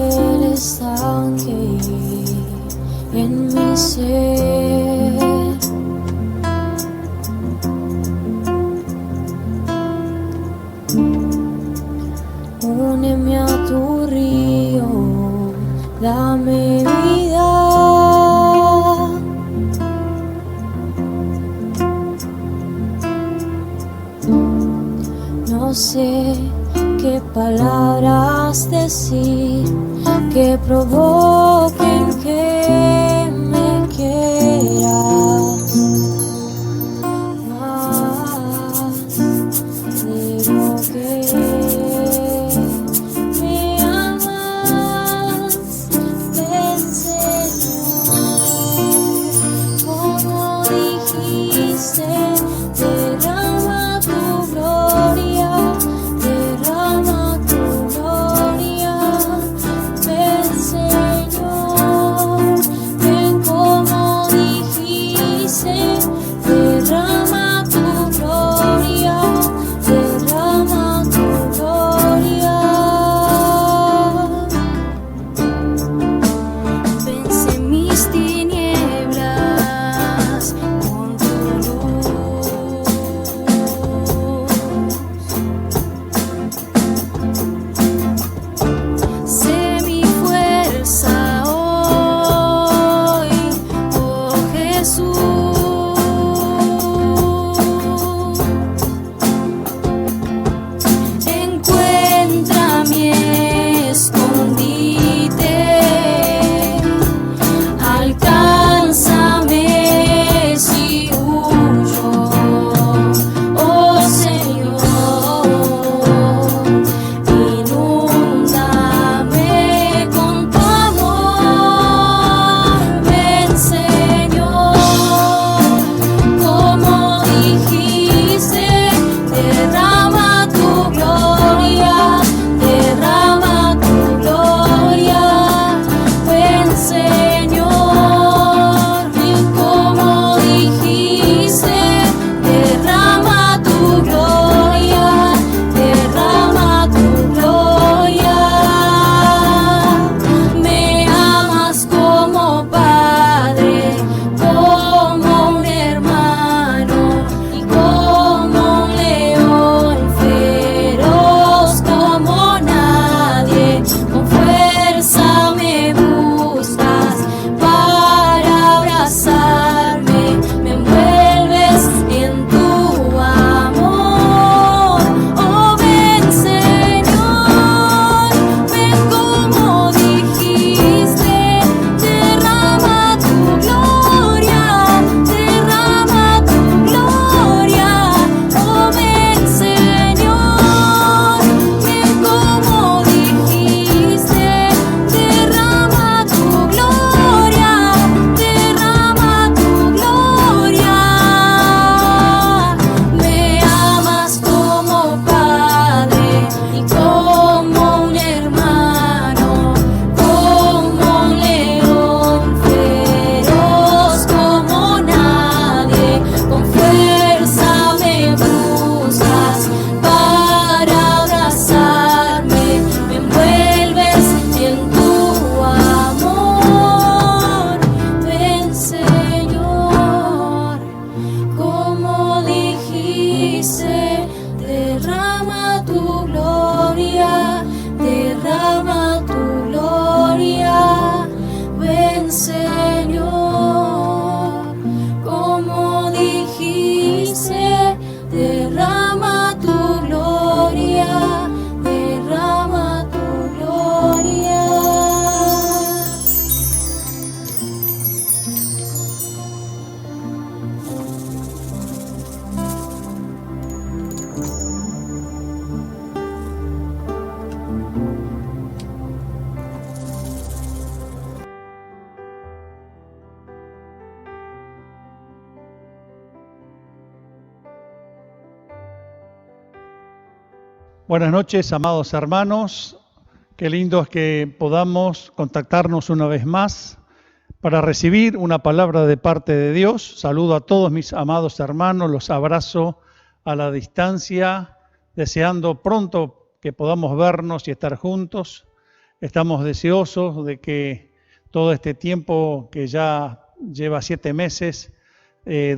el estanque en mi ser. Úneme a tu río, dame vida. No sé qué palabras decir que provoquen que me quieras más de lo que me amas. Ven, Señor, como dijiste, derrama tu gloria. Derrama tu gloria, ven, Señor, ven como dijiste, derrama tu gloria, derrama tu gloria. Vence mis tinieblas con tu luz. Sé mi fuerza hoy, oh Jesús. Encuentra mi escondite, alcánzame si huyo, oh Señor. Inúndame con tu amor, ven, Señor, como dijiste, derrama tu gloria, derrama tu gloria, ven, Señor, ven como dijiste, derrama tu gloria, derrama tu gloria. Me amas como Padre, como un hermano y como un león feroz como nadie. Con fuerza me buscas para abrazarme, me envuelves en tu amor. Oh, ven, Señor, ven como dijiste, derrama tu gloria, derrama tu gloria. Oh, ven, Señor, ven como dijiste, derrama tu gloria, derrama tu gloria. Me amas como Padre y como un hermano, como un león feroz como nadie. Con fuerza me buscas para abrazarme, me envuelves en tu amor. Ven, Señor, como dijiste, derrama tu gloria, derrama tu gloria. Ven, Señor, como dijiste, derrama tu gloria, derrama tu gloria. Buenas noches, amados hermanos. Qué lindo es que podamos contactarnos una vez más para recibir una palabra de parte de Dios. Saludo a todos mis amados hermanos, los abrazo a la distancia, deseando pronto que podamos vernos y estar juntos. Estamos deseosos de que todo este tiempo que ya lleva 7 meses,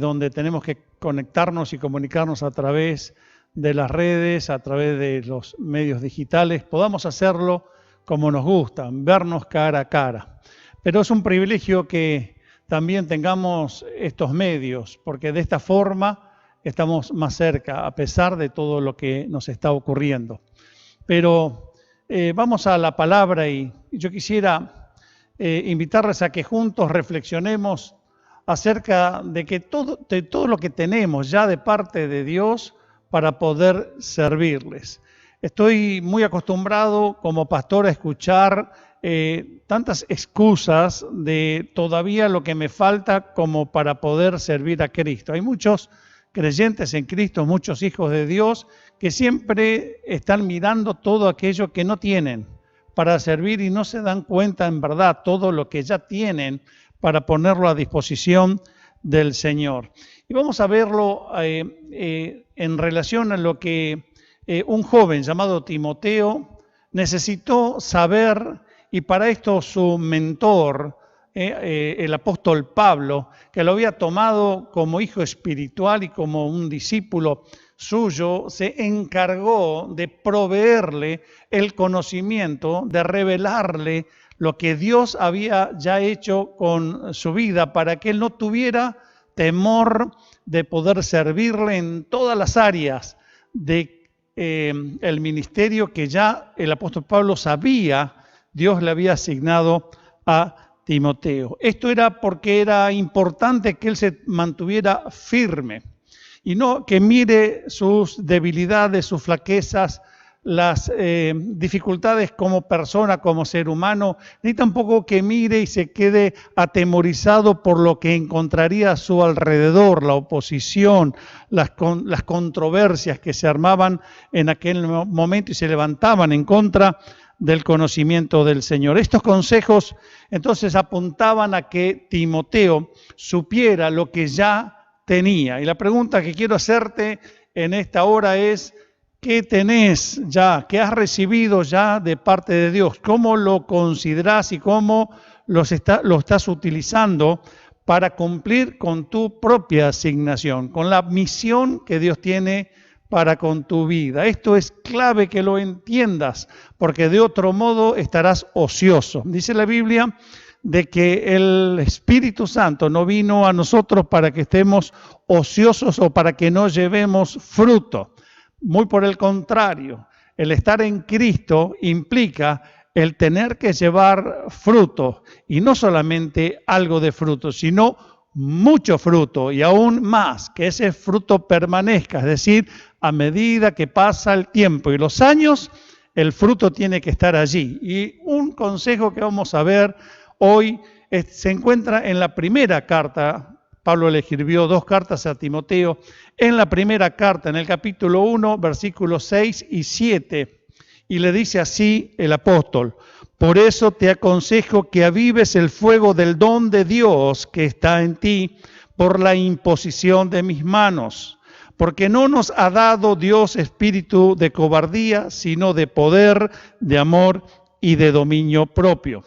donde tenemos que conectarnos y comunicarnos a través de las redes, a través de los medios digitales, podamos hacerlo como nos gusta, vernos cara a cara. Pero es un privilegio que también tengamos estos medios, porque de esta forma estamos más cerca, a pesar de todo lo que nos está ocurriendo. Pero vamos a la palabra y yo quisiera invitarles a que juntos reflexionemos acerca de que todo lo que tenemos ya de parte de Dios para poder servirles. Estoy muy acostumbrado como pastor a escuchar tantas excusas de todavía lo que me falta como para poder servir a Cristo. Hay muchos creyentes en Cristo, muchos hijos de Dios, que siempre están mirando todo aquello que no tienen para servir y no se dan cuenta en verdad todo lo que ya tienen para ponerlo a disposición del Señor. Y vamos a verlo en relación a lo que un joven llamado Timoteo necesitó saber, y para esto su mentor, el apóstol Pablo, que lo había tomado como hijo espiritual y como un discípulo suyo, se encargó de proveerle el conocimiento, de revelarle lo que Dios había ya hecho con su vida para que él no tuviera temor de poder servirle en todas las áreas de el ministerio que ya el apóstol Pablo sabía Dios le había asignado a Timoteo. Esto era porque era importante que él se mantuviera firme y no que mire sus debilidades, sus flaquezas, las dificultades como persona, como ser humano, ni tampoco que mire y se quede atemorizado por lo que encontraría a su alrededor, la oposición, las controversias que se armaban en aquel momento y se levantaban en contra del conocimiento del Señor. Estos consejos entonces apuntaban a que Timoteo supiera lo que ya tenía. Y la pregunta que quiero hacerte en esta hora es: ¿qué tenés ya? ¿Qué has recibido ya de parte de Dios? ¿Cómo lo considerás y cómo lo estás utilizando para cumplir con tu propia asignación, con la misión que Dios tiene para con tu vida? Esto es clave que lo entiendas, porque de otro modo estarás ocioso. Dice la Biblia de que el Espíritu Santo no vino a nosotros para que estemos ociosos o para que no llevemos fruto. Muy por el contrario, el estar en Cristo implica el tener que llevar fruto, y no solamente algo de fruto, sino mucho fruto y aún más, que ese fruto permanezca, es decir, a medida que pasa el tiempo y los años, el fruto tiene que estar allí. Y un consejo que vamos a ver hoy se encuentra en la primera carta. Pablo le escribió 2 cartas a Timoteo. En la primera carta, en el capítulo 1, versículos 6 y 7, y le dice así el apóstol: por eso te aconsejo que avives el fuego del don de Dios que está en ti por la imposición de mis manos. Porque no nos ha dado Dios espíritu de cobardía, sino de poder, de amor y de dominio propio.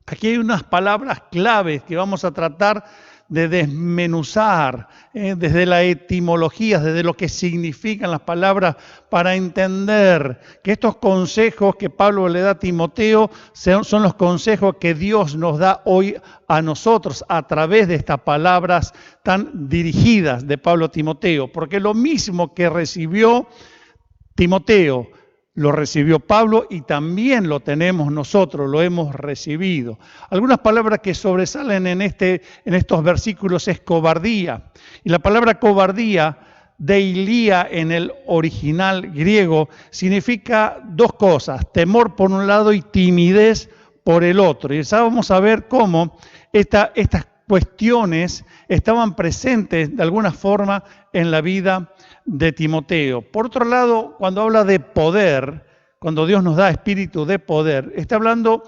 Aquí hay unas palabras claves que vamos a tratar de desmenuzar desde la etimología, desde lo que significan las palabras, para entender que estos consejos que Pablo le da a Timoteo son los consejos que Dios nos da hoy a nosotros a través de estas palabras tan dirigidas de Pablo a Timoteo. Porque lo mismo que recibió Timoteo, lo recibió Pablo y también lo tenemos nosotros, lo hemos recibido. Algunas palabras que sobresalen en estos versículos es cobardía. Y la palabra cobardía, deilía en el original griego, significa 2 cosas: temor por un lado y timidez por el otro. Y ya vamos a ver cómo estas cuestiones estaban presentes de alguna forma en la vida de Timoteo. Por otro lado, cuando habla de poder, cuando Dios nos da espíritu de poder, está hablando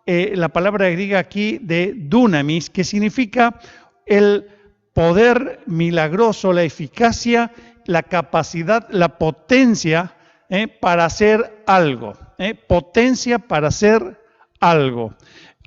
la palabra griega aquí de dunamis, que significa el poder milagroso, la eficacia, la capacidad, la potencia para hacer algo. Potencia para hacer algo.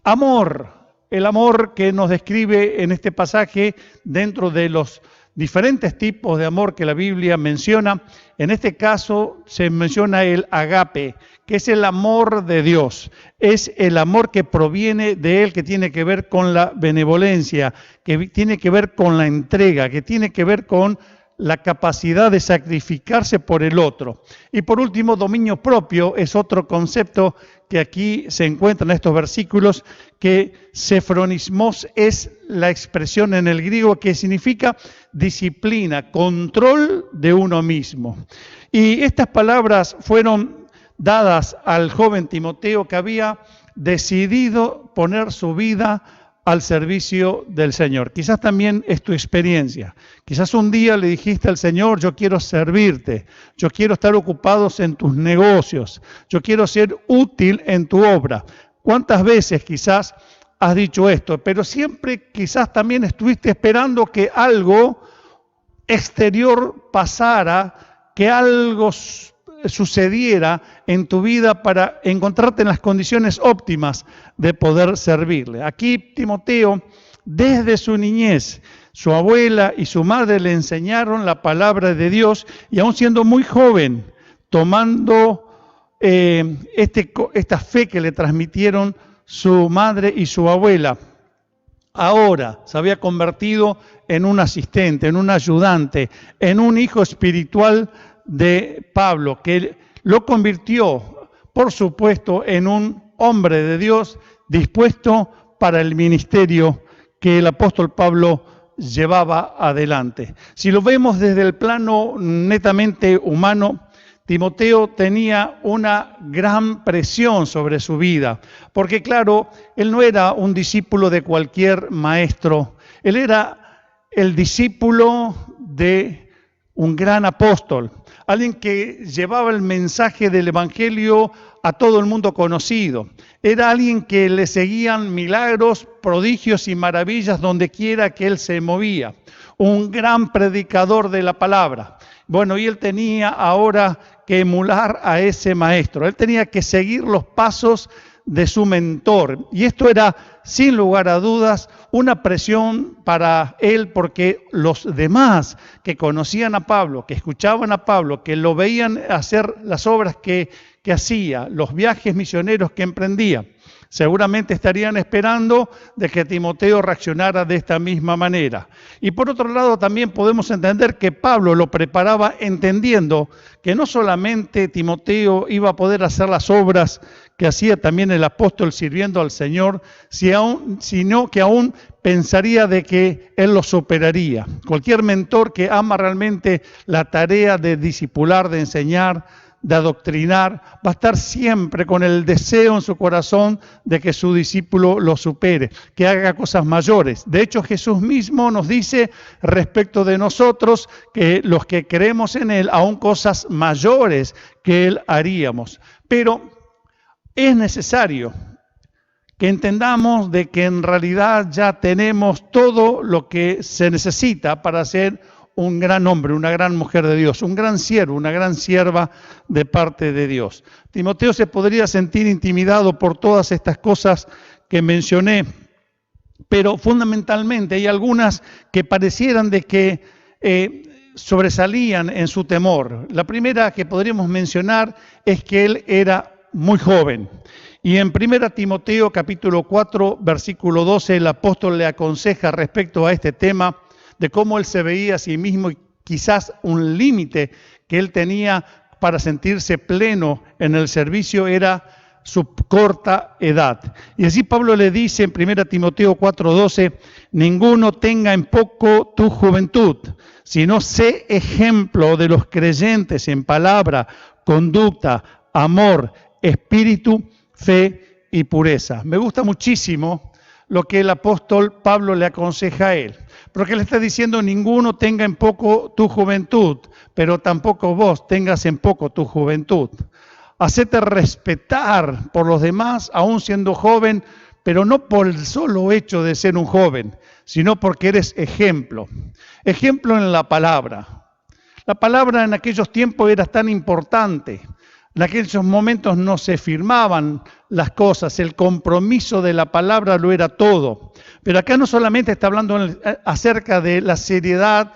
Amor, el amor que nos describe en este pasaje dentro de los diferentes tipos de amor que la Biblia menciona. En este caso se menciona el agape, que es el amor de Dios. Es el amor que proviene de Él, que tiene que ver con la benevolencia, que tiene que ver con la entrega, que tiene que ver con la capacidad de sacrificarse por el otro. Y por último, dominio propio es otro concepto que aquí se encuentra en estos versículos, que sefronismos es la expresión en el griego que significa disciplina, control de uno mismo. Y estas palabras fueron dadas al joven Timoteo, que había decidido poner su vida al servicio del Señor. Quizás también es tu experiencia. Quizás un día le dijiste al Señor: yo quiero servirte, yo quiero estar ocupado en tus negocios, yo quiero ser útil en tu obra. ¿Cuántas veces quizás has dicho esto? Pero siempre quizás también estuviste esperando que algo exterior pasara, que algo sucediera en tu vida para encontrarte en las condiciones óptimas de poder servirle. Aquí Timoteo, desde su niñez, su abuela y su madre le enseñaron la palabra de Dios, y aún siendo muy joven, tomando esta fe que le transmitieron su madre y su abuela, ahora se había convertido en un asistente, en un ayudante, en un hijo espiritual de Pablo, que lo convirtió, por supuesto, en un hombre de Dios dispuesto para el ministerio que el apóstol Pablo llevaba adelante. Si lo vemos desde el plano netamente humano, Timoteo tenía una gran presión sobre su vida, porque claro, él no era un discípulo de cualquier maestro, él era el discípulo de un gran apóstol, alguien que llevaba el mensaje del evangelio a todo el mundo conocido. Era alguien que le seguían milagros, prodigios y maravillas donde quiera que él se movía. Un gran predicador de la palabra. Bueno, y él tenía ahora que emular a ese maestro. Él tenía que seguir los pasos de su mentor. Y esto era, sin lugar a dudas, una presión para él, porque los demás que conocían a Pablo, que escuchaban a Pablo, que lo veían hacer las obras que hacía, los viajes misioneros que emprendía, seguramente estarían esperando de que Timoteo reaccionara de esta misma manera. Y por otro lado también podemos entender que Pablo lo preparaba entendiendo que no solamente Timoteo iba a poder hacer las obras que hacía también el apóstol sirviendo al Señor, sino que aún pensaría de que él lo superaría. Cualquier mentor que ama realmente la tarea de discipular, de enseñar, de adoctrinar, va a estar siempre con el deseo en su corazón de que su discípulo lo supere, que haga cosas mayores. De hecho, Jesús mismo nos dice respecto de nosotros que los que creemos en Él, aún cosas mayores que Él haríamos. Pero es necesario que entendamos de que en realidad ya tenemos todo lo que se necesita para ser un gran hombre, una gran mujer de Dios, un gran siervo, una gran sierva de parte de Dios. Timoteo se podría sentir intimidado por todas estas cosas que mencioné, pero fundamentalmente hay algunas que parecieran de que sobresalían en su temor. La primera que podríamos mencionar es que él era muy joven. Y en 1 Timoteo capítulo 4, versículo 12, el apóstol le aconseja respecto a este tema de cómo él se veía a sí mismo y quizás un límite que él tenía para sentirse pleno en el servicio era su corta edad. Y así Pablo le dice en 1 Timoteo 4:12, ninguno tenga en poco tu juventud, sino sé ejemplo de los creyentes en palabra, conducta, amor, espíritu, fe y pureza. Me gusta muchísimo lo que el apóstol Pablo le aconseja a él, porque le está diciendo ninguno tenga en poco tu juventud, pero tampoco vos tengas en poco tu juventud. Hacete respetar por los demás, aún siendo joven, pero no por el solo hecho de ser un joven, sino porque eres ejemplo. Ejemplo en la palabra. La palabra en aquellos tiempos era tan importante. En aquellos momentos no se firmaban las cosas, el compromiso de la palabra lo era todo. Pero acá no solamente está hablando acerca de la seriedad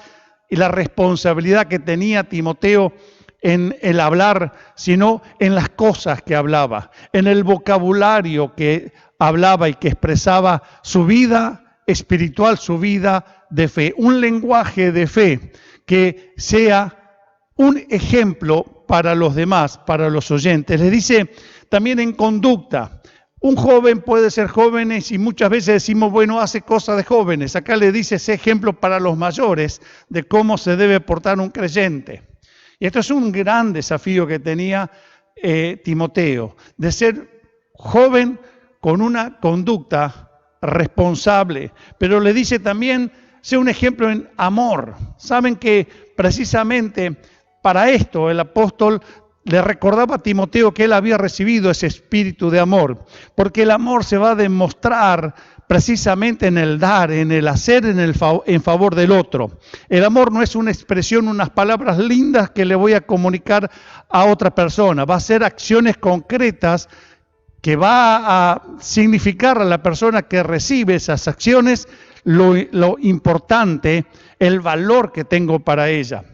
y la responsabilidad que tenía Timoteo en el hablar, sino en las cosas que hablaba, en el vocabulario que hablaba y que expresaba su vida espiritual, su vida de fe. Un lenguaje de fe que sea un ejemplo para los demás, para los oyentes. Les dice también en conducta. Un joven puede ser jóvenes y muchas veces decimos, bueno, hace cosas de jóvenes. Acá le dice ese ejemplo para los mayores de cómo se debe portar un creyente. Y esto es un gran desafío que tenía Timoteo, de ser joven con una conducta responsable. Pero le dice también, sea un ejemplo en amor. Saben que precisamente para esto el apóstol le recordaba a Timoteo que él había recibido ese espíritu de amor, porque el amor se va a demostrar precisamente en el dar, en el hacer, en favor del otro. El amor no es una expresión, unas palabras lindas que le voy a comunicar a otra persona, va a ser acciones concretas que va a significar a la persona que recibe esas acciones lo importante, el valor que tengo para ella.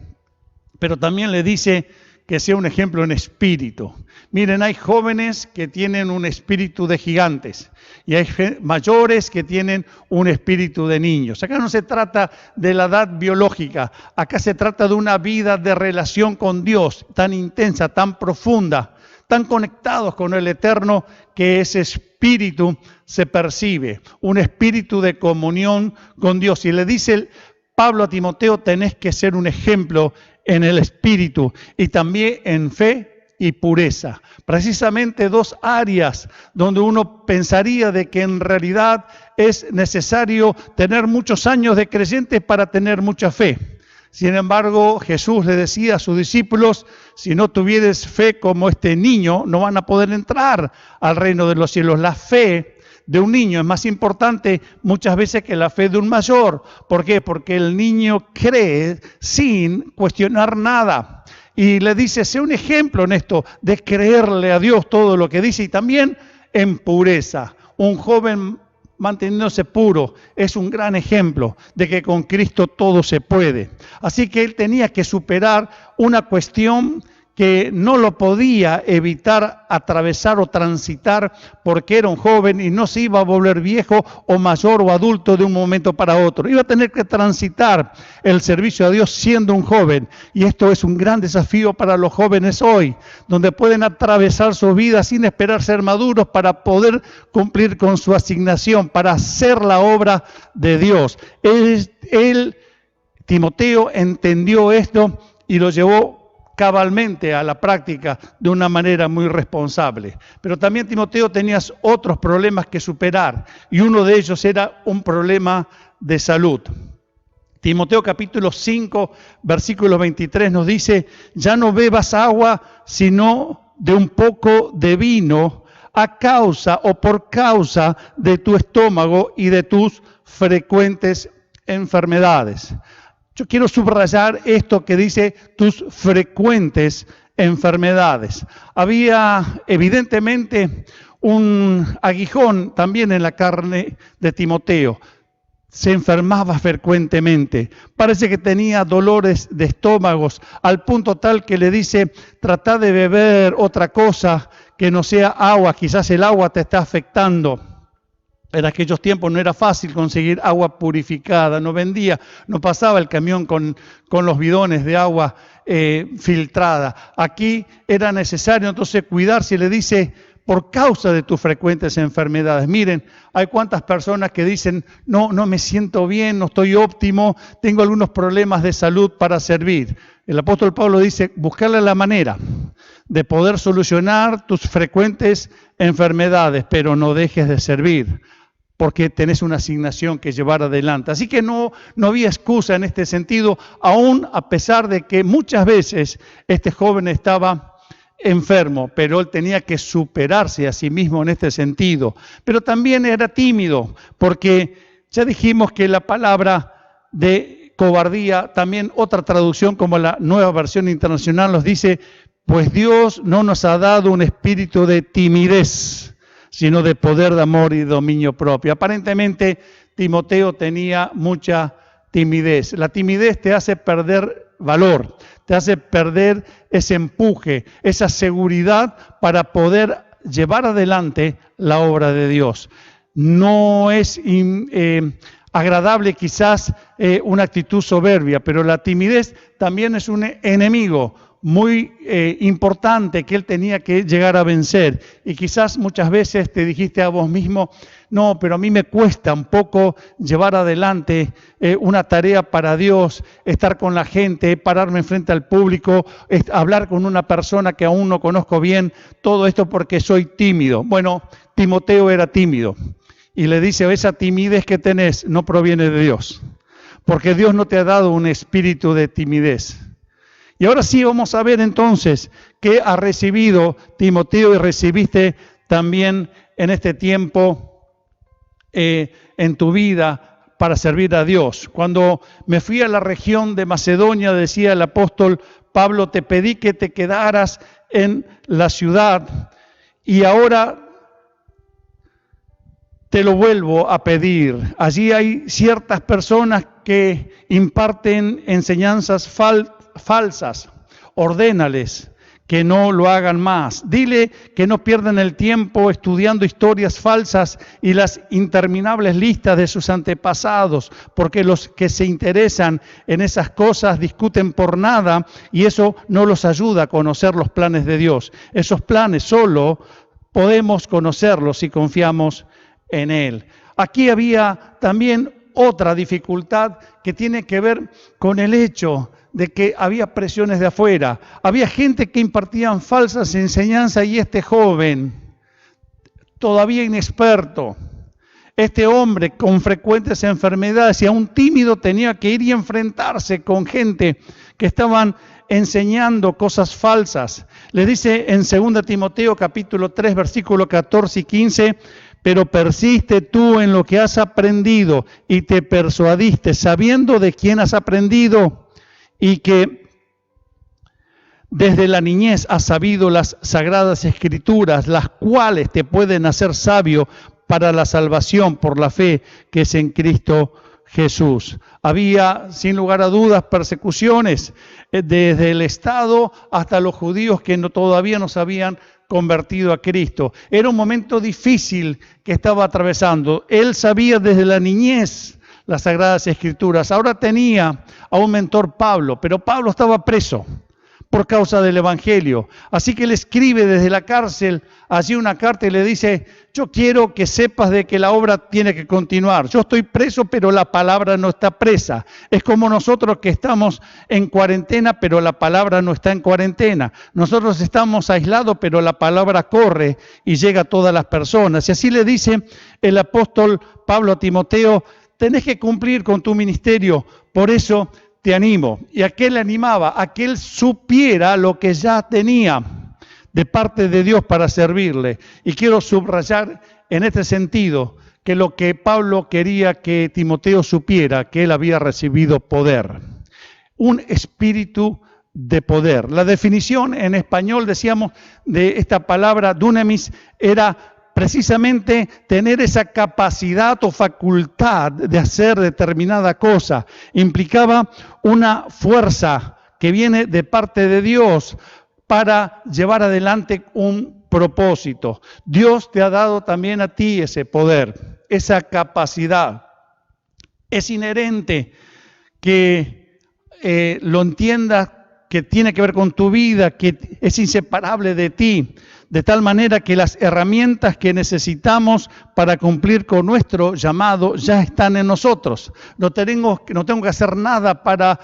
Pero también le dice que sea un ejemplo en espíritu. Miren, hay jóvenes que tienen un espíritu de gigantes y hay mayores que tienen un espíritu de niños. Acá no se trata de la edad biológica, acá se trata de una vida de relación con Dios tan intensa, tan profunda, tan conectados con el Eterno, que ese espíritu se percibe, un espíritu de comunión con Dios. Y le dice Pablo a Timoteo, tenés que ser un ejemplo en el espíritu y también en fe y pureza. Precisamente dos áreas donde uno pensaría de que en realidad es necesario tener muchos años de creyente para tener mucha fe. Sin embargo, Jesús le decía a sus discípulos, si no tuvieres fe como este niño, no van a poder entrar al reino de los cielos. La fe de un niño es más importante muchas veces que la fe de un mayor. ¿Por qué? Porque el niño cree sin cuestionar nada. Y le dice, sé un ejemplo en esto de creerle a Dios todo lo que dice y también en pureza. Un joven manteniéndose puro es un gran ejemplo de que con Cristo todo se puede. Así que él tenía que superar una cuestión que no lo podía evitar atravesar o transitar porque era un joven y no se iba a volver viejo o mayor o adulto de un momento para otro. Iba a tener que transitar el servicio a Dios siendo un joven. Y esto es un gran desafío para los jóvenes hoy, donde pueden atravesar su vida sin esperar ser maduros para poder cumplir con su asignación, para hacer la obra de Dios. Timoteo entendió esto y lo llevó cabalmente a la práctica de una manera muy responsable. Pero también Timoteo tenía otros problemas que superar y uno de ellos era un problema de salud. Timoteo capítulo 5, versículo 23 nos dice, ya no bebas agua sino de un poco de vino a causa o por causa de tu estómago y de tus frecuentes enfermedades. Yo quiero subrayar esto que dice tus frecuentes enfermedades. Había evidentemente un aguijón también en la carne de Timoteo. Se enfermaba frecuentemente. Parece que tenía dolores de estómagos al punto tal que le dice, trata de beber otra cosa que no sea agua. Quizás el agua te está afectando. En aquellos tiempos no era fácil conseguir agua purificada, no pasaba el camión con los bidones de agua filtrada. Aquí era necesario entonces cuidarse y le dice, por causa de tus frecuentes enfermedades. Miren, hay cuantas personas que dicen, no me siento bien, no estoy óptimo, tengo algunos problemas de salud para servir. El apóstol Pablo dice, buscarle la manera de poder solucionar tus frecuentes enfermedades, pero no dejes de servir, porque tenés una asignación que llevar adelante. Así que no había excusa en este sentido, aún a pesar de que muchas veces este joven estaba enfermo, pero él tenía que superarse a sí mismo en este sentido. Pero también era tímido, porque ya dijimos que la palabra de cobardía, también otra traducción como la Nueva Versión Internacional nos dice pues Dios no nos ha dado un espíritu de timidez, sino de poder, de amor y de dominio propio. Aparentemente, Timoteo tenía mucha timidez. La timidez te hace perder valor, te hace perder ese empuje, esa seguridad para poder llevar adelante la obra de Dios. No es agradable quizás una actitud soberbia, pero la timidez también es un enemigo muy importante que él tenía que llegar a vencer. Y quizás muchas veces te dijiste a vos mismo, no, pero a mí me cuesta un poco llevar adelante una tarea para Dios, estar con la gente, pararme frente al público, hablar con una persona que aún no conozco bien, todo esto porque soy tímido. Bueno, Timoteo era tímido y le dice, esa timidez que tenés no proviene de Dios, porque Dios no te ha dado un espíritu de timidez. Y ahora sí vamos a ver entonces qué ha recibido Timoteo y recibiste también en este tiempo en tu vida para servir a Dios. Cuando me fui a la región de Macedonia, decía el apóstol Pablo, te pedí que te quedaras en la ciudad y ahora te lo vuelvo a pedir. Allí hay ciertas personas que imparten enseñanzas falsas. Ordénales que no lo hagan más. Dile que no pierdan el tiempo estudiando historias falsas y las interminables listas de sus antepasados, porque los que se interesan en esas cosas discuten por nada y eso no los ayuda a conocer los planes de Dios. Esos planes solo podemos conocerlos si confiamos en Él. Aquí había también otra dificultad que tiene que ver con el hecho de que había presiones de afuera. Había gente que impartían falsas enseñanzas y este joven, todavía inexperto, este hombre con frecuentes enfermedades y aún tímido, tenía que ir y enfrentarse con gente que estaban enseñando cosas falsas. Le dice en 2 Timoteo capítulo 3, versículo 14 y 15, pero persiste tú en lo que has aprendido y te persuadiste, sabiendo de quién has aprendido y que desde la niñez has sabido las sagradas escrituras, las cuales te pueden hacer sabio para la salvación por la fe que es en Cristo Jesús. Había, sin lugar a dudas, persecuciones desde el Estado hasta los judíos que todavía no se habían convertido a Cristo. Era un momento difícil que estaba atravesando. Él sabía desde la niñez las Sagradas Escrituras. Ahora tenía a un mentor, Pablo, pero Pablo estaba preso por causa del Evangelio. Así que le escribe desde la cárcel allí una carta y le dice, yo quiero que sepas de que la obra tiene que continuar. Yo estoy preso, pero la palabra no está presa. Es como nosotros que estamos en cuarentena, pero la palabra no está en cuarentena. Nosotros estamos aislados, pero la palabra corre y llega a todas las personas. Y así le dice el apóstol Pablo a Timoteo, tenés que cumplir con tu ministerio, por eso te animo. ¿Y a qué le animaba? A que él supiera lo que ya tenía de parte de Dios para servirle. Y quiero subrayar en este sentido que lo que Pablo quería que Timoteo supiera, que él había recibido poder. Un espíritu de poder. La definición en español, decíamos, de esta palabra dunamis era precisamente tener esa capacidad o facultad de hacer determinada cosa. Implicaba una fuerza que viene de parte de Dios para llevar adelante un propósito. Dios te ha dado también a ti ese poder, esa capacidad. Es inherente que lo entiendas, que tiene que ver con tu vida, que es inseparable de ti, de tal manera que las herramientas que necesitamos para cumplir con nuestro llamado ya están en nosotros. No tengo que hacer nada para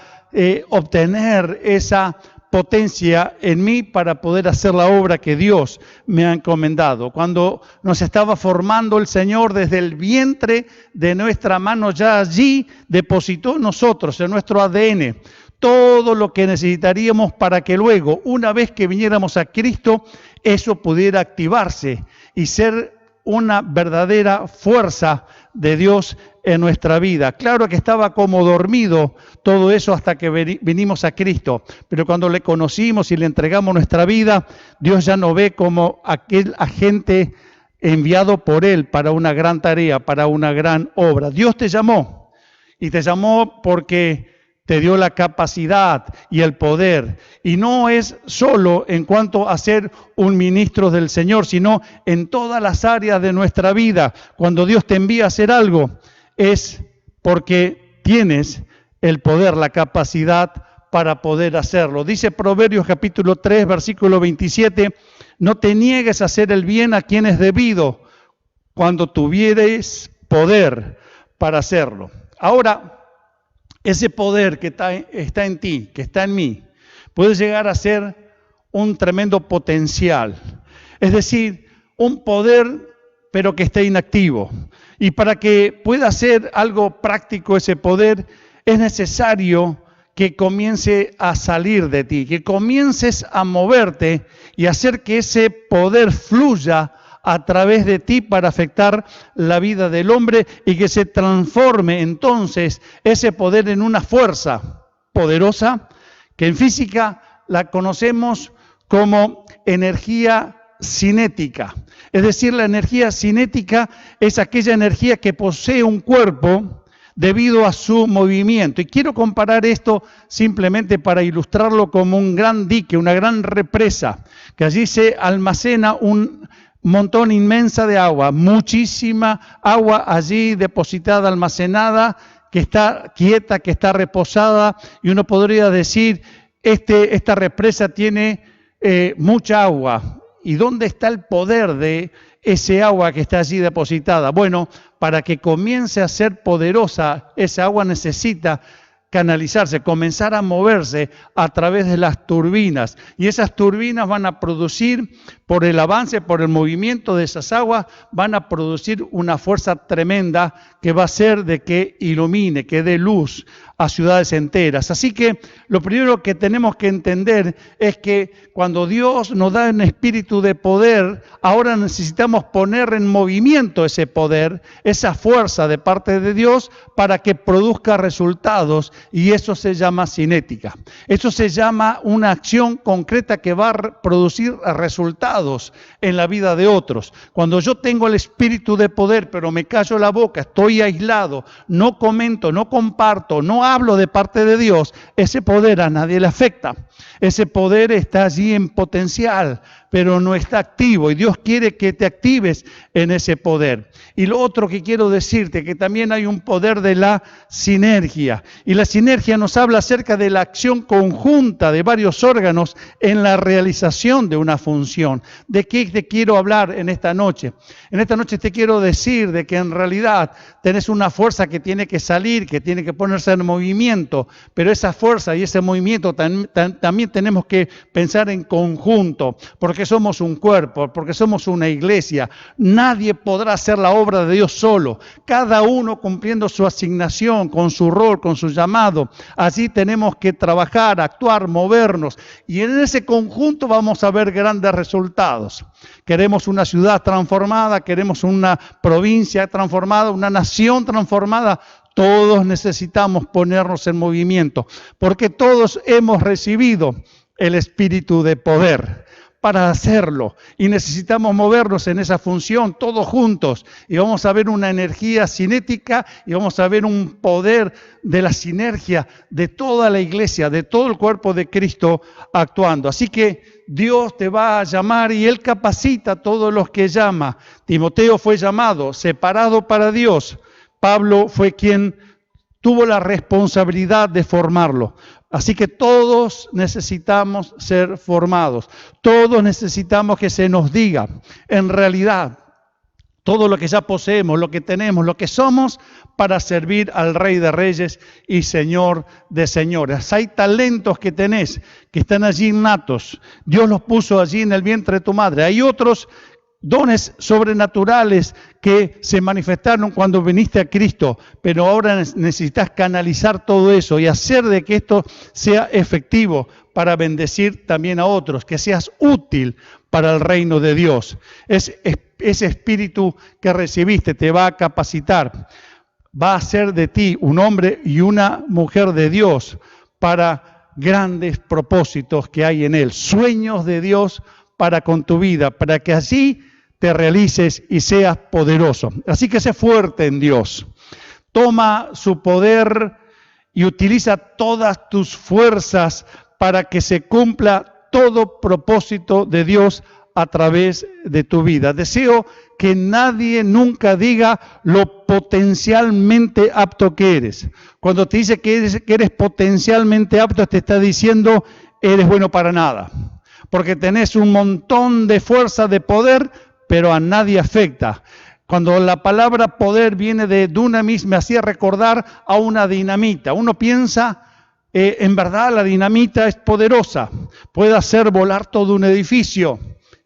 obtener esa potencia en mí para poder hacer la obra que Dios me ha encomendado. Cuando nos estaba formando el Señor desde el vientre de nuestra mano, ya allí depositó en nosotros, en nuestro ADN, todo lo que necesitaríamos para que luego, una vez que viniéramos a Cristo, eso pudiera activarse y ser una verdadera fuerza de Dios en nuestra vida. Claro que estaba como dormido todo eso hasta que vinimos a Cristo, pero cuando le conocimos y le entregamos nuestra vida, Dios ya nos ve como aquel agente enviado por Él para una gran tarea, para una gran obra. Dios te llamó y te llamó porque te dio la capacidad y el poder. Y no es solo en cuanto a ser un ministro del Señor, sino en todas las áreas de nuestra vida. Cuando Dios te envía a hacer algo, es porque tienes el poder, la capacidad para poder hacerlo. Dice Proverbios capítulo 3, versículo 27, no te niegues a hacer el bien a quien es debido, cuando tuvieres poder para hacerlo. Ahora, ese poder que está en ti, que está en mí, puede llegar a ser un tremendo potencial. Es decir, un poder, pero que esté inactivo. Y para que pueda ser algo práctico ese poder, es necesario que comience a salir de ti, que comiences a moverte y hacer que ese poder fluya a través de ti para afectar la vida del hombre y que se transforme entonces ese poder en una fuerza poderosa que en física la conocemos como energía cinética. Es decir, la energía cinética es aquella energía que posee un cuerpo debido a su movimiento. Y quiero comparar esto simplemente para ilustrarlo como un gran dique, una gran represa, que allí se almacena un montón inmensa de agua, muchísima agua allí depositada, almacenada, que está quieta, que está reposada, y uno podría decir, esta represa tiene mucha agua. ¿Y dónde está el poder de ese agua que está allí depositada? Bueno, para que comience a ser poderosa, esa agua necesita canalizarse, comenzar a moverse a través de las turbinas. Y esas turbinas van a producir, por el avance, por el movimiento de esas aguas, van a producir una fuerza tremenda que va a hacer de que ilumine, que dé luz a ciudades enteras. Así que lo primero que tenemos que entender es que cuando Dios nos da un espíritu de poder, ahora necesitamos poner en movimiento ese poder, esa fuerza de parte de Dios para que produzca resultados, y eso se llama cinética. Eso se llama una acción concreta que va a producir resultados en la vida de otros. Cuando yo tengo el espíritu de poder, pero me callo la boca, estoy aislado, no comento, no comparto, no hablo de parte de Dios, ese poder a nadie le afecta. Ese poder está allí en potencial, pero no está activo, y Dios quiere que te actives en ese poder. Y lo otro que quiero decirte, que también hay un poder de la sinergia, y la sinergia nos habla acerca de la acción conjunta de varios órganos en la realización de una función. ¿De qué te quiero hablar en esta noche? En esta noche te quiero decir de que en realidad tenés una fuerza que tiene que salir, que tiene que ponerse en movimiento, pero esa fuerza y ese movimiento también tenemos que pensar en conjunto, porque somos un cuerpo, porque somos una iglesia. Nadie podrá hacer la obra de Dios solo, cada uno cumpliendo su asignación, con su rol, con su llamado. Así tenemos que trabajar, actuar, movernos, y en ese conjunto vamos a ver grandes resultados. Queremos una ciudad transformada, queremos una provincia transformada, una nación transformada. Todos necesitamos ponernos en movimiento, porque todos hemos recibido el espíritu de poder para hacerlo, y necesitamos movernos en esa función todos juntos, y vamos a ver una energía cinética, y vamos a ver un poder de la sinergia de toda la iglesia, de todo el cuerpo de Cristo actuando. Así que Dios te va a llamar y Él capacita a todos los que llama. Timoteo fue llamado, separado para Dios. Pablo fue quien tuvo la responsabilidad de formarlo. Así que todos necesitamos ser formados. Todos necesitamos que se nos diga, en realidad, todo lo que ya poseemos, lo que tenemos, lo que somos, para servir al Rey de Reyes y Señor de Señores. Hay talentos que tenés, que están allí innatos. Dios los puso allí en el vientre de tu madre. Hay otros dones sobrenaturales que se manifestaron cuando viniste a Cristo, pero ahora necesitas canalizar todo eso y hacer de que esto sea efectivo para bendecir también a otros, que seas útil para el reino de Dios. Ese espíritu que recibiste te va a capacitar, va a hacer de ti un hombre y una mujer de Dios para grandes propósitos que hay en Él, sueños de Dios para con tu vida, para que así te realices y seas poderoso. Así que sé fuerte en Dios. Toma su poder y utiliza todas tus fuerzas para que se cumpla todo propósito de Dios a través de tu vida. Deseo que nadie nunca diga lo potencialmente apto que eres. Cuando te dice que eres potencialmente apto, te está diciendo eres bueno para nada. Porque tenés un montón de fuerza, de poder, pero a nadie afecta. Cuando la palabra poder viene de dunamis, me hacía recordar a una dinamita. Uno piensa, en verdad la dinamita es poderosa, puede hacer volar todo un edificio.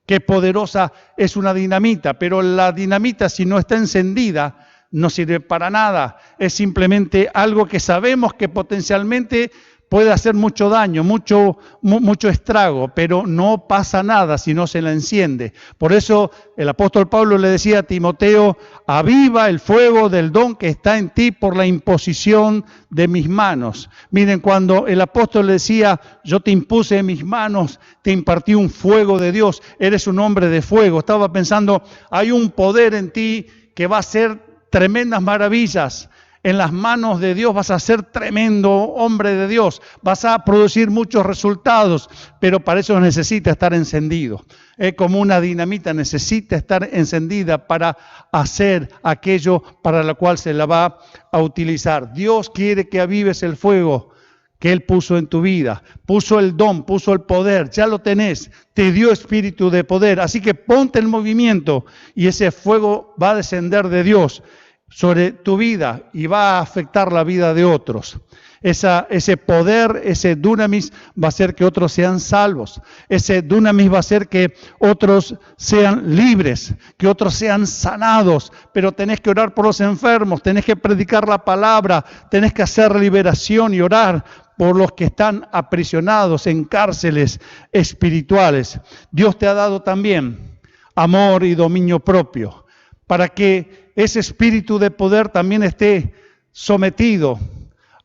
Qué poderosa es una dinamita, pero la dinamita, si no está encendida, no sirve para nada. Es simplemente algo que sabemos que potencialmente puede hacer mucho daño, mucho estrago, pero no pasa nada si no se la enciende. Por eso el apóstol Pablo le decía a Timoteo, aviva el fuego del don que está en ti por la imposición de mis manos. Miren, cuando el apóstol le decía, yo te impuse en mis manos, te impartí un fuego de Dios, eres un hombre de fuego. Estaba pensando, hay un poder en ti que va a hacer tremendas maravillas. En las manos de Dios vas a ser tremendo hombre de Dios, vas a producir muchos resultados, pero para eso necesita estar encendido. Como una dinamita necesita estar encendida para hacer aquello para lo cual se la va a utilizar. Dios quiere que avives el fuego que Él puso en tu vida, puso el don, puso el poder, ya lo tenés, te dio espíritu de poder, así que ponte en movimiento y ese fuego va a descender de Dios sobre tu vida y va a afectar la vida de otros. Ese poder, ese dunamis va a hacer que otros sean salvos. Ese dunamis va a hacer que otros sean libres, que otros sean sanados. Pero tenés que orar por los enfermos, tenés que predicar la palabra, tenés que hacer liberación y orar por los que están aprisionados en cárceles espirituales. Dios te ha dado también amor y dominio propio para que ese espíritu de poder también esté sometido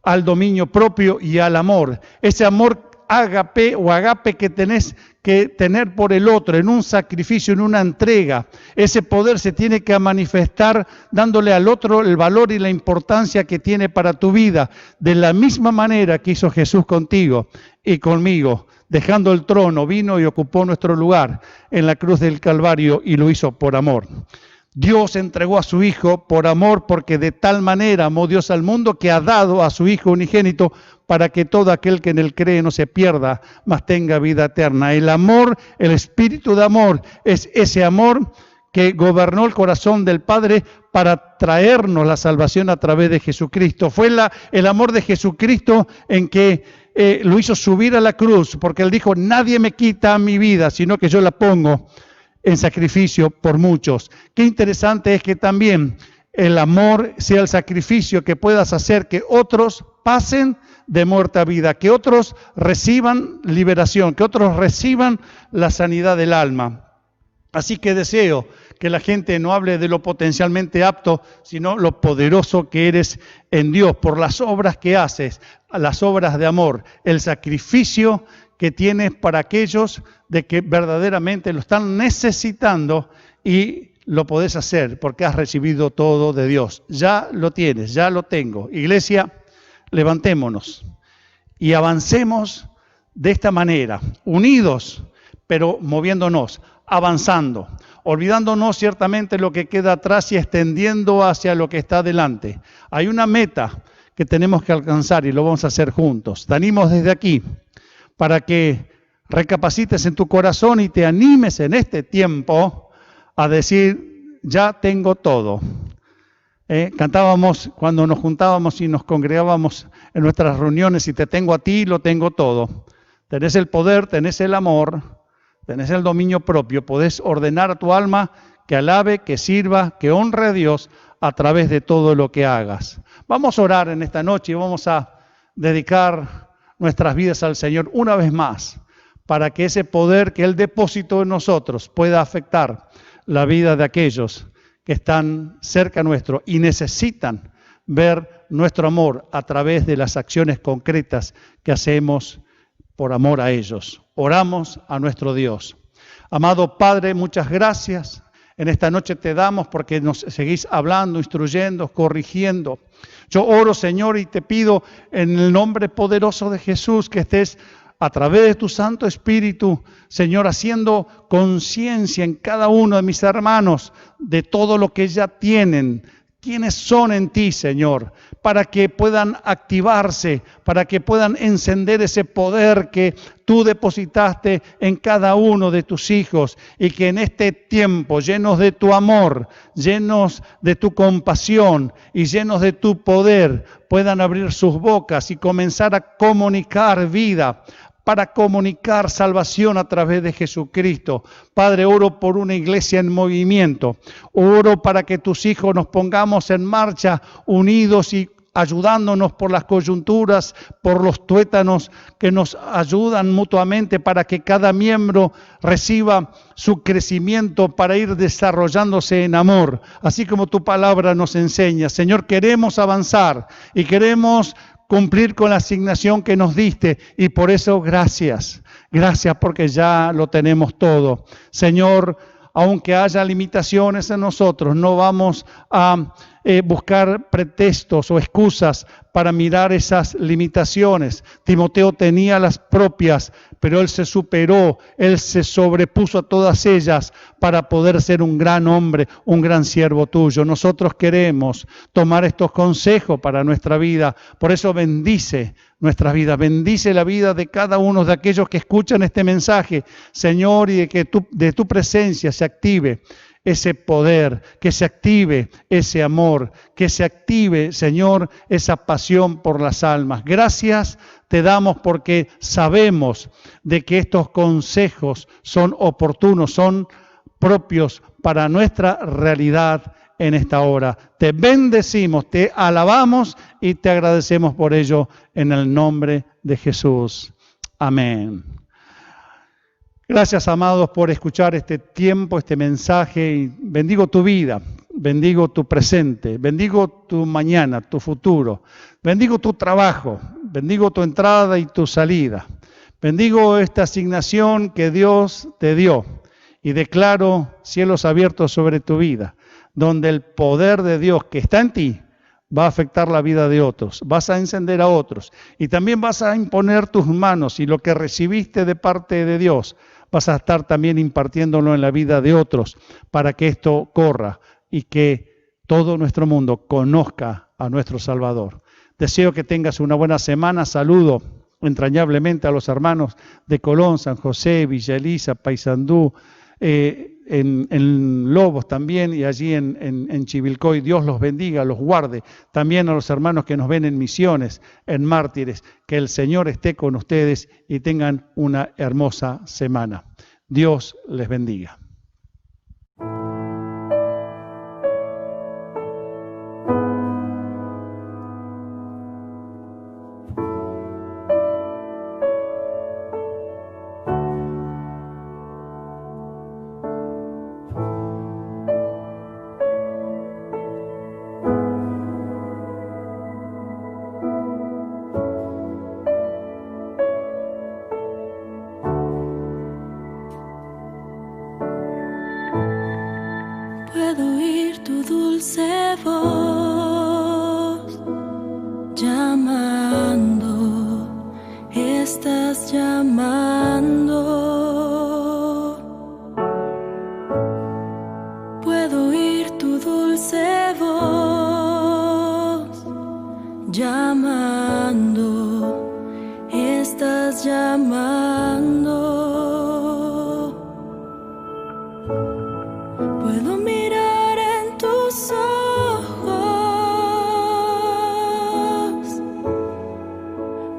al dominio propio y al amor. Ese amor ágape o agape que tenés que tener por el otro, en un sacrificio, en una entrega. Ese poder se tiene que manifestar dándole al otro el valor y la importancia que tiene para tu vida, de la misma manera que hizo Jesús contigo y conmigo. Dejando el trono, vino y ocupó nuestro lugar en la cruz del Calvario y lo hizo por amor. Dios entregó a su Hijo por amor, porque de tal manera amó Dios al mundo que ha dado a su Hijo unigénito para que todo aquel que en Él cree no se pierda, mas tenga vida eterna. El amor, el espíritu de amor, es ese amor que gobernó el corazón del Padre para traernos la salvación a través de Jesucristo. Fue el amor de Jesucristo en que lo hizo subir a la cruz, porque Él dijo, nadie me quita mi vida, sino que yo la pongo en sacrificio por muchos. Qué interesante es que también el amor sea el sacrificio que puedas hacer que otros pasen de muerte a vida, que otros reciban liberación, que otros reciban la sanidad del alma. Así que deseo que la gente no hable de lo potencialmente apto, sino lo poderoso que eres en Dios, por las obras que haces, las obras de amor, el sacrificio que tienes para aquellos de que verdaderamente lo están necesitando y lo podés hacer porque has recibido todo de Dios. Ya lo tienes, ya lo tengo. Iglesia, levantémonos y avancemos de esta manera, unidos, pero moviéndonos, avanzando, olvidándonos ciertamente lo que queda atrás y extendiendo hacia lo que está delante. Hay una meta que tenemos que alcanzar y lo vamos a hacer juntos. Te animo desde aquí para que recapacites en tu corazón y te animes en este tiempo a decir, ya tengo todo. Cantábamos cuando nos juntábamos y nos congregábamos en nuestras reuniones, y te tengo a ti, lo tengo todo. Tenés el poder, tenés el amor, tenés el dominio propio, podés ordenar a tu alma que alabe, que sirva, que honre a Dios a través de todo lo que hagas. Vamos a orar en esta noche y vamos a dedicar nuestras vidas al Señor una vez más, para que ese poder que Él depositó en nosotros pueda afectar la vida de aquellos que están cerca nuestro y necesitan ver nuestro amor a través de las acciones concretas que hacemos por amor a ellos. Oramos a nuestro Dios. Amado Padre, muchas gracias. En esta noche te damos porque nos seguís hablando, instruyendo, corrigiendo. Yo oro, Señor, y te pido en el nombre poderoso de Jesús que estés a través de tu Santo Espíritu, Señor, haciendo conciencia en cada uno de mis hermanos de todo lo que ya tienen, quiénes son en ti, Señor, para que puedan activarse, para que puedan encender ese poder que tú depositaste en cada uno de tus hijos y que en este tiempo, llenos de tu amor, llenos de tu compasión y llenos de tu poder, puedan abrir sus bocas y comenzar a comunicar vida, para comunicar salvación a través de Jesucristo. Padre, oro por una iglesia en movimiento. Oro para que tus hijos nos pongamos en marcha, unidos y ayudándonos por las coyunturas, por los tuétanos que nos ayudan mutuamente para que cada miembro reciba su crecimiento para ir desarrollándose en amor, así como tu palabra nos enseña. Señor, queremos avanzar y queremos cumplir con la asignación que nos diste y por eso gracias. Gracias porque ya lo tenemos todo. Señor, aunque haya limitaciones en nosotros, no vamos a buscar pretextos o excusas para mirar esas limitaciones. Timoteo tenía las propias, pero él se superó, él se sobrepuso a todas ellas para poder ser un gran hombre, un gran siervo tuyo. Nosotros queremos tomar estos consejos para nuestra vida, por eso bendice nuestras vidas, bendice la vida de cada uno de aquellos que escuchan este mensaje, Señor, y de que de tu presencia se active ese poder, que se active ese amor, que se active, Señor, esa pasión por las almas. Gracias te damos porque sabemos de que estos consejos son oportunos, son propios para nuestra realidad en esta hora. Te bendecimos, te alabamos y te agradecemos por ello en el nombre de Jesús. Amén. Gracias, amados, por escuchar este tiempo, este mensaje. Y bendigo tu vida, bendigo tu presente, bendigo tu mañana, tu futuro. Bendigo tu trabajo, bendigo tu entrada y tu salida. Bendigo esta asignación que Dios te dio y declaro cielos abiertos sobre tu vida, donde el poder de Dios que está en ti va a afectar la vida de otros, vas a encender a otros y también vas a imponer tus manos y lo que recibiste de parte de Dios vas a estar también impartiéndolo en la vida de otros para que esto corra y que todo nuestro mundo conozca a nuestro Salvador. Deseo que tengas una buena semana. Saludo entrañablemente a los hermanos de Colón, San José, Villa Elisa, Paysandú, en Lobos también y allí en Chivilcoy. Dios los bendiga, los guarde. También a los hermanos que nos ven en Misiones, en Mártires. Que el Señor esté con ustedes y tengan una hermosa semana. Dios les bendiga. Puedo oír tu dulce voz llamando, estás llamando. Puedo oír tu dulce voz llamando, estás llamando. Puedo mirar en tus ojos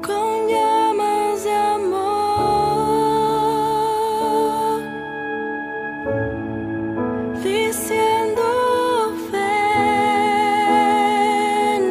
con llamas de amor, diciendo ven,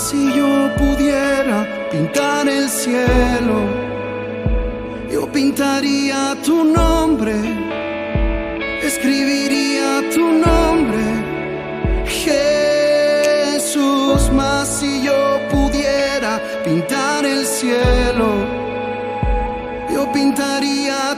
si yo pudiera pintar el cielo, yo pintaría tu nombre, escribiría tu nombre, Jesús. Mas si yo pudiera pintar el cielo, yo pintaría